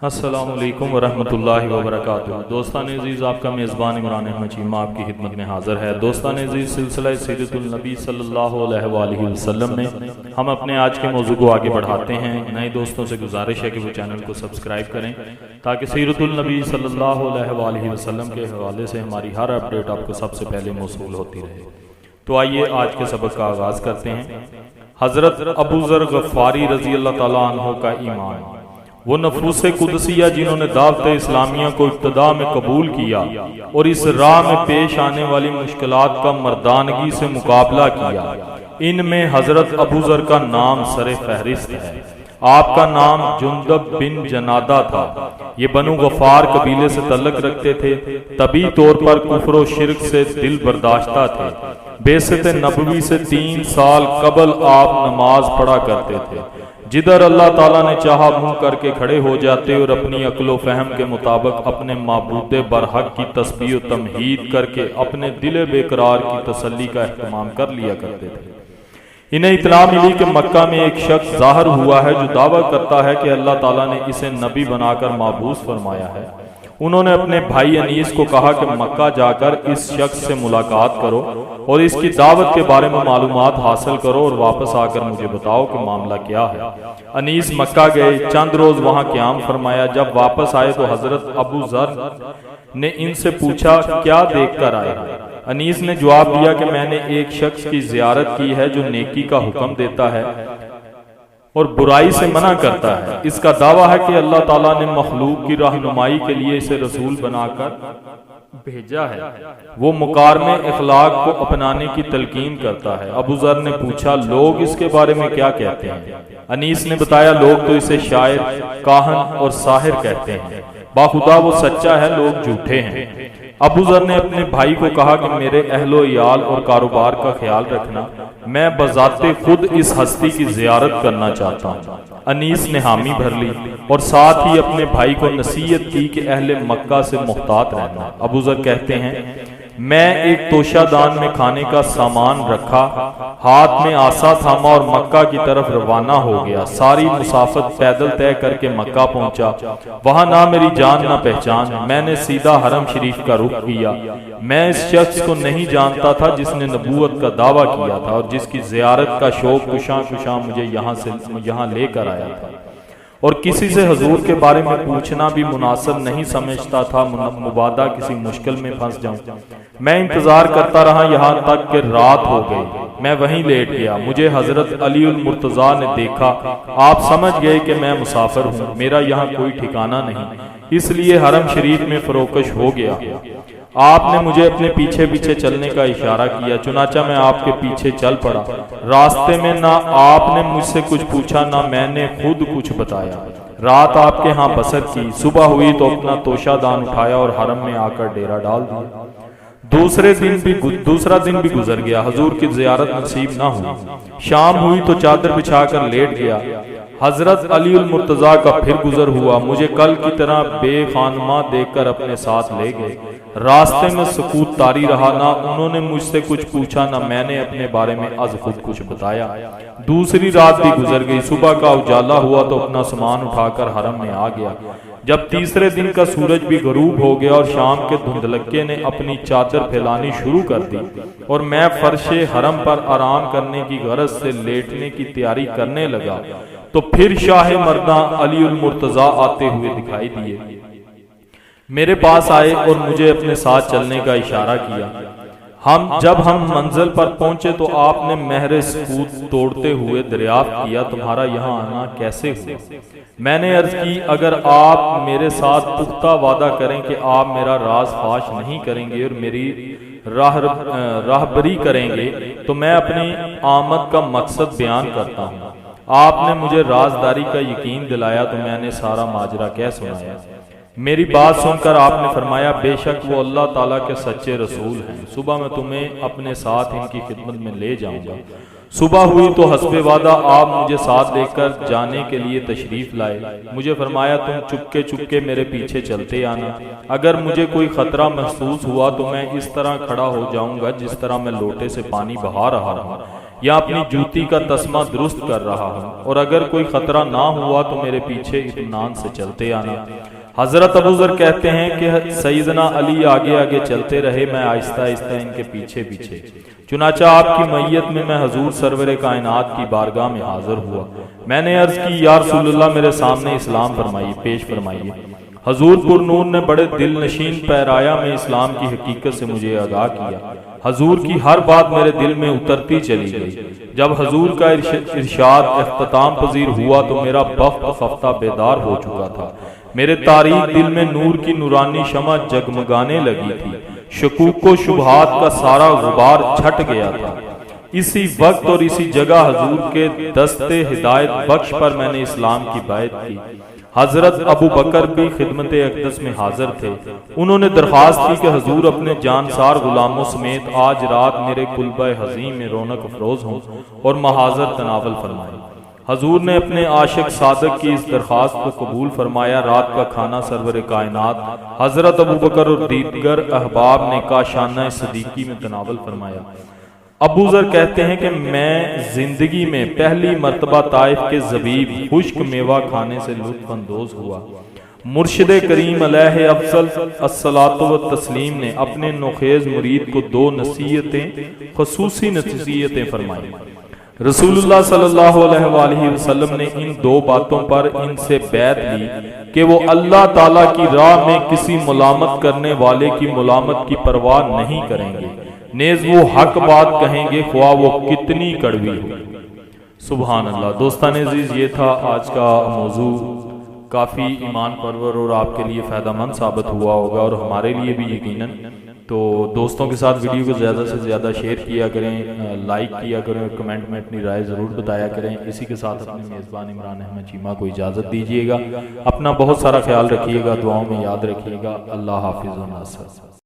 السلام علیکم ورحمۃ اللہ وبرکاتہ۔ دوستان عزیز، آپ کا میزبان عمران احمد چیمہ آپ کی خدمت میں حاضر ہے۔ دوستان عزیز، سلسلہ سیرت النبی صلی اللہ علیہ وآلہ وسلم میں ہم اپنے آج کے موضوع کو آگے بڑھاتے ہیں۔ نئے دوستوں سے گزارش ہے کہ وہ چینل کو سبسکرائب کریں تاکہ سیرت النبی صلی اللہ علیہ وآلہ وسلم کے حوالے سے ہماری ہر اپڈیٹ آپ کو سب سے پہلے موصول ہوتی رہے۔ تو آئیے آج کے سبق کا آغاز کرتے ہیں۔ حضرت ابو ذر غفاری رضی اللہ تعالیٰ عنہ کا ایمان، وہ نفوس قدسیہ جنہوں نے دعوت اسلامیہ کو ابتدا میں قبول کیا اور اس راہ میں پیش آنے والی مشکلات کا مردانگی سے مقابلہ کیا، ان میں حضرت ابو ذر کا نام سر فہرست ہے۔ آپ کا نام جندب بن جنادہ تھا۔ یہ بنو غفار قبیلے سے تعلق رکھتے تھے۔ طبی طور پر کفر و شرک سے دل برداشتہ تھے۔ بعثت نبوی سے 3 سال قبل آپ نماز پڑھا کرتے تھے۔ جدھر اللہ تعالیٰ نے چاہا منہ کر کے کھڑے ہو جاتے اور اپنی عقل و فہم کے مطابق اپنے معبود برحق کی تسبیح و تمہید کر کے اپنے دل بے قرار کی تسلی کا اہتمام کر لیا کرتے تھے۔ انہیں اطلاع ملی کہ مکہ میں ایک شخص ظاہر ہوا ہے جو دعویٰ کرتا ہے کہ اللہ تعالیٰ نے اسے نبی بنا کر مابعوث فرمایا ہے۔ انہوں نے اپنے بھائی انیس کو کہا کہ مکہ جا کر اس شخص سے ملاقات کرو اور اس کی دعوت کے بارے میں معلومات حاصل کرو اور واپس آ کر مجھے بتاؤ کہ معاملہ کیا ہے۔ انیس مکہ گئے، چند روز وہاں قیام فرمایا۔ جب واپس آئے تو حضرت ابو ذر نے ان سے پوچھا کیا دیکھ کر آئے؟ انیس نے جواب دیا کہ میں نے ایک شخص کی زیارت کی ہے جو نیکی کا حکم دیتا ہے اور برائی سے منع کرتا ہے۔ اس کا دعویٰ ہے کہ اللہ تعالیٰ نے مخلوق کی رہنمائی کے لیے اسے رسول بنا کر بھیجا ہے۔ وہ مکارم اخلاق کو اپنانے کی تلقین کرتا ہے۔ ابو ذر نے پوچھا لوگ اس کے بارے میں کیا کہتے ہیں؟ انیس نے بتایا لوگ تو اسے شاعر، کاہن اور ساحر کہتے ہیں۔ باخدا وہ سچا ہے، لوگ جھوٹے ہیں۔ ابو ذر نے اپنے بھائی کو کہا کہ میرے اہل و عیال اور کاروبار کا خیال رکھنا، میں بذات خود اس ہستی کی زیارت کرنا چاہتا ہوں۔ انیس نے حامی بھر لی اور ساتھ ہی اپنے بھائی کو نصیحت کی کہ اہل مکہ سے محتاط رہنا۔ ابو ذر کہتے ہیں میں ایک توشہ دان میں کھانے کا سامان رکھا، ہاتھ میں عصا تھاما اور مکہ کی طرف روانہ ہو گیا۔ ساری مسافت پیدل طے کر کے مکہ پہنچا۔ وہاں نہ میری جان نہ پہچان، میں نے سیدھا حرم شریف کا رخ کیا۔ میں اس شخص کو نہیں جانتا تھا جس نے نبوت کا دعویٰ کیا تھا اور جس کی زیارت کا شوق کشاں مجھے یہاں لے کر آیا تھا، اور کسی سے حضور کے بارے میں پوچھنا بھی مناسب نہیں سمجھتا تھا، مبادا کسی مشکل میں پھنس جاؤں۔ میں انتظار کرتا رہا یہاں تک کہ رات ہو گئی۔ میں وہیں لیٹ گیا۔ مجھے حضرت علی المرتضیٰ نے دیکھا۔ آپ سمجھ گئے کہ میں مسافر ہوں، میرا یہاں کوئی ٹھکانہ نہیں، اس لیے حرم شریف میں فروکش ہو گیا۔ آپ نے مجھے اپنے پیچھے پیچھے چلنے کا اشارہ کیا، چنانچہ میں آپ کے پیچھے چل پڑا۔ راستے میں نہ آپ نے مجھ سے کچھ پوچھا نہ میں نے خود کچھ بتایا۔ رات آپ کے ہاں بسر کی، صبح ہوئی تو اپنا توشہ دان اٹھایا اور حرم میں آ کر ڈیرا ڈال دیا۔ دوسرا دن بھی گزر گیا، حضور کی زیارت نصیب نہ ہوئی۔ شام ہوئی تو چادر بچھا کر لیٹ گیا۔ حضرت علی المرتضیٰ کا پھر گزر ہوا، مجھے کل کی طرح بے خانمہ دیکھ کر اپنے ساتھ لے گئے۔ راستے میں سکوت طاری رہا، نہ انہوں نے مجھ سے کچھ پوچھا نہ میں نے اپنے بارے میں از خود کچھ بتایا۔ دوسری رات بھی گزر گئی، صبح کا اجالا ہوا تو اپنا سامان اٹھا کر حرم میں آ گیا۔ جب تیسرے دن کا سورج بھی غروب ہو گیا اور شام کے دھندلکے نے اپنی چادر پھیلانی شروع کر دی اور میں فرش حرم پر آرام کرنے کی غرض سے لیٹنے کی تیاری کرنے لگا تو پھر شاہ مرداں علی المرتضیٰ آتے ہوئے دکھائی دیے۔ میرے پاس آئے اور مجھے اپنے ساتھ چلنے کا اشارہ کیا۔ جب ہم منزل پر پہنچے تو آپ نے مہر سکوت توڑتے ہوئے دریافت کیا تمہارا یہاں آنا کیسے ہوا؟ میں نے عرض کی اگر آپ میرے ساتھ پختہ وعدہ کریں کہ آپ میرا راز فاش نہیں کریں گے اور میری راہبری کریں گے تو میں اپنی آمد کا مقصد بیان کرتا ہوں۔ آپ نے مجھے رازداری کا یقین دلایا تو میں نے سارا ماجرا کہہ سنایا۔ میری بات سن کر آپ نے فرمایا بے شک وہ اللہ تعالیٰ کے سچے رسول ہیں، صبح میں تمہیں اپنے ساتھ ان کی خدمت میں لے جاؤں گا۔ صبح ہوئی تو حسب وعدہ آپ مجھے ساتھ لے کر جانے کے لیے تشریف لائے۔ مجھے فرمایا تم چپکے میرے پیچھے چلتے آنا، اگر مجھے کوئی خطرہ محسوس ہوا تو میں اس طرح کھڑا ہو جاؤں گا جس طرح میں لوٹے سے پانی بہا رہا ہوں، یا اپنی جوتی کا تسمہ درست کر رہا ہوں، اور اگر کوئی خطرہ نہ ہوا تو میرے پیچھے اطمینان سے چلتے آنا۔ حضرت ابو ذر کہتے ہیں کہ سیدنا علی آگے آگے چلتے رہے، میں آہستہ آہستہ ان کے پیچھے پیچھے۔ چنانچہ آپ کی میت میں میں حضور سرور کائنات کی بارگاہ میں حاضر ہوا۔ میں نے عرض کی، یا رسول اللہ میرے سامنے اسلام فرمائیے، پیش فرمائیے۔ حضور پر نور نے بڑے دل نشین پیرایا میں اسلام کی حقیقت سے مجھے آگاہ کیا۔ حضور کی ہر بات میرے دل میں اترتی چلی گئی۔ جب حضور کا ارشاد اختتام پذیر ہوا تو میرا بخت خفتہ بیدار ہو چکا تھا۔ میرے تاریک دل میں نور کی نورانی شمع جگمگانے لگی تھی۔ شکوک و شبہات کا سارا غبار چھٹ گیا تھا۔ اسی وقت اور اسی جگہ حضور کے دستے ہدایت بخش پر میں نے اسلام کی بیعت کی۔ حضرت ابو بکر بھی خدمت اقدس میں حاضر تھے۔ انہوں نے درخواست کی کہ حضور اپنے جانسار غلاموں سمیت آج رات میرے کلبہ حزین میں رونق افروز ہوں اور محاضر تناول فرمائیں۔ حضور نے اپنے عاشق صادق کی اس درخواست کو قبول فرمایا۔ رات کا کھانا سرور کائنات حضرت ابو بکر اور دیگر احباب نے کاشانہ صدیقی میں تناول فرمایا۔ ابو ذر کہتے ہیں کہ میں زندگی میں پہلی مرتبہ طائف کے زبیب خشک میوہ کھانے سے لطف اندوز ہوا۔ مرشد کریم علیہ افضل الصلاۃ والتسلیم نے اپنے نوخیز مرید کو دو نصیحتیں، خصوصی نصیحتیں فرمائیں۔ رسول اللہ صلی اللہ علیہ وآلہ وسلم نے ان دو باتوں پر ان سے بیعت لی کہ وہ اللہ تعالیٰ کی راہ میں کسی ملامت کرنے والے کی ملامت کی پرواہ نہیں کریں گے، نیز وہ حق بات کہیں گے خواہ وہ کتنی کڑوی ہو۔ سبحان اللہ۔ دوستان عزیز، یہ تھا آج کا موضوع، کافی ایمان پرور اور آپ کے لیے فائدہ مند ثابت ہوا ہوگا، اور ہمارے لیے بھی یقیناً۔ تو دوستوں کے ساتھ ویڈیو کو زیادہ سے زیادہ شیئر کیا کریں، لائک کیا کریں، اور کمنٹ میں اپنی رائے ضرور بتایا کریں۔ اسی کے ساتھ اپنے میزبان عمران احمد چیمہ کو اجازت دیجیے گا۔ اپنا بہت سارا خیال رکھیے گا، دعاؤں میں یاد رکھیے گا۔ اللہ حافظ و ناصر۔